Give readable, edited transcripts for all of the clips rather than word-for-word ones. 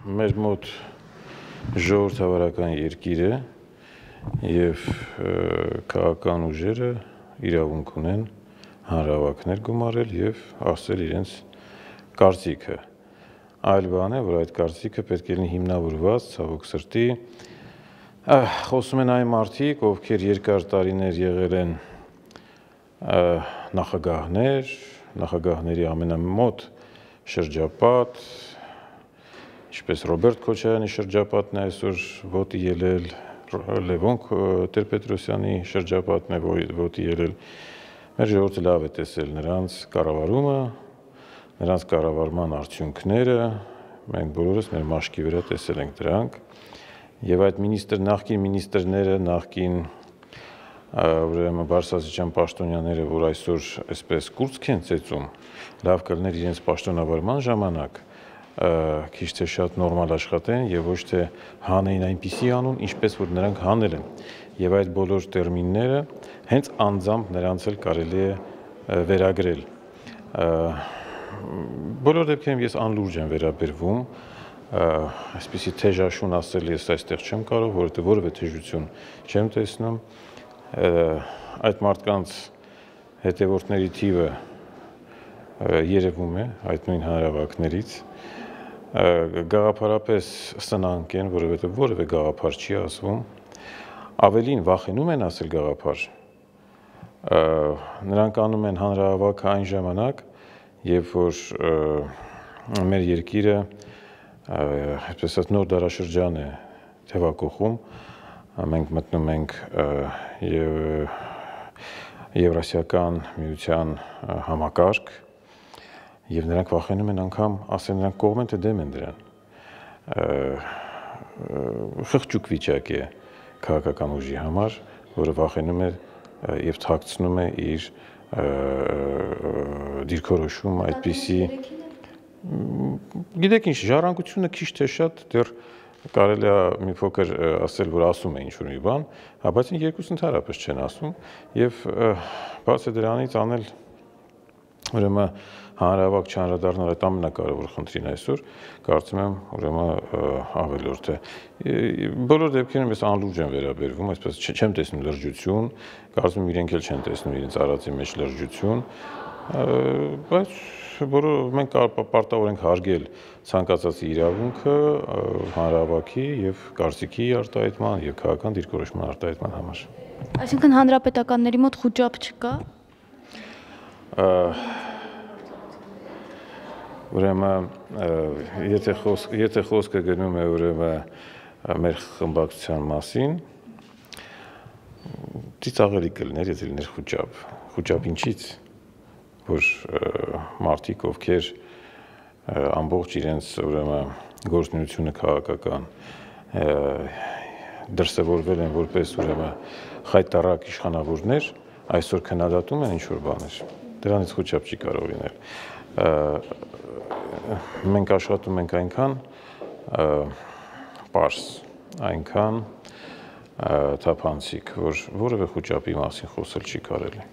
մեր մոտ ժողովրդավարական երկիր է եւ քաղաքական ուժերը իրավունք ունեն հանրահավաքներ գումարել եւ ասել իրենց կարծիքը։ Այլ բան է, որ այդ կարծիքը պետք է լինի հիմնավորված, ցավոք սրտի, խոսում են այն մարդիկ, ովքեր երկար տարիներ եղել են նախագահներ, նախագահների ամենամոտ շրջապատ, ինչպես Ռոբերտ Քոչարյանի շրջապատն է այսօր ոտի ելել, Լևոն Տեր-Պետրոսյանի շրջապատն է ոտի ելել, մեր ժողովուրդը լավ է տեսել նրանց կառավարումը, նրանց կառավարման արդյունքները, մենք բոլորս մեր մաշկի վրա տեսել ենք դրանք, եւ այդ նախկին մինիստրները, նախկին ուրեմն բարձրաստիճան պաշտոնյաները, որ այսօր այսպես կուրծք են ծեծում, լավ կլիներ իրենց պաշտոնավարման ժամանակ քիչ թե շատ նորմալ աշխատեն եւ ոչ թե հանեին այնպիսի անուն, ինչպես որ նրանք հանել են։ Եվ այդ բոլոր տերմինները հենց անձամբ նրանց էլ կարելի է վերագրել։ Բոլոր դեպքերում ես անլուրջ եմ վերաբերվում, այսպիսի թեժաշուն ասել ես այստեղ չեմ կարող, որովհետեւ որևէ թեժություն չեմ տեսնում։ Այդ մարդկանց հետևորդների թիվը երևում է այդ նույն հանրահավաքներից, գաղափարապես սնանկ են, որովհետև որևէ գաղափար չի ասվում, ավելին վախենում են ասել գաղափար, նրանք անում են հանրահավաքը այն ժամանակ, երբ որ մեր երկիրը այսպես ասած նոր դարաշրջան է թևակողում, մենք մտնում ենք Եվրասիական միության համակարգ, եւ նրանք վախենում են անգամ ասել նրանք կողմ են թե դեմ են դրան։ Խղճուկ վիճակ է քաղաքական ուժի համար, որը վախենում է եւ թաքցնում է իր դիրքորոշումը այդպիսի։ Գիտեք ինչ, ժառանգությունը քիչ թե շատ դեռ կարելի է մի փոքր ասել, որ ասում է ինչ-որ մի բան, բայց երկուսն ընդհանրապես չեն ասում եւ բացի դրանից անել ուրեմն հանրահավաք չանդրադառնալ այդ ամենակարևոր խնդրին այսօր, կարծում եմ ուրեմն ավելորդ է։ Բոլոր դեպքերում ես անլուրջ եմ վերաբերվում, այսպես չեմ տեսնում լրջություն, կարծում եմ իրենք էլ չեն տեսնում իրենց արածի մեջ լրջություն, բայց մենք պարտավոր ենք հարգել ցանկացած իրավունքը հանրահավաքի եւ կարծիքի արտահայտման եւ քաղաքական դիրքորոշման արտահայտման համար։ Այսինքն հանրապետականների մոտ խոճապ չկա։ Ուրեմն եթե խոսքը գնում է ուրեմն մեր խմբակցության մասին, ծիծաղելի կլիներ, եթե լիներ խոճապ։ Խոճապ ինչից, որ մարդիկ, ովքեր ամբողջ իրենց ուրեմն գործունեությունը քաղաքական դրսևորվել են որպես ուրեմն խայտառակ իշխանավորներ, այսօր քննադատում են ինչ-որ բաներ, դրանից խոճապ չի կարող լինել։ Մենք աշխատում ենք այնքան պարզ, այնքան թափանցիկ, որ որևէ խոճապի մասին խոսել չի կարելի։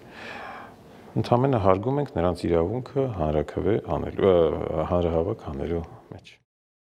Ընդամենը հարգում ենք նրանց իրավունքը հանրահավաք անելու մեջ։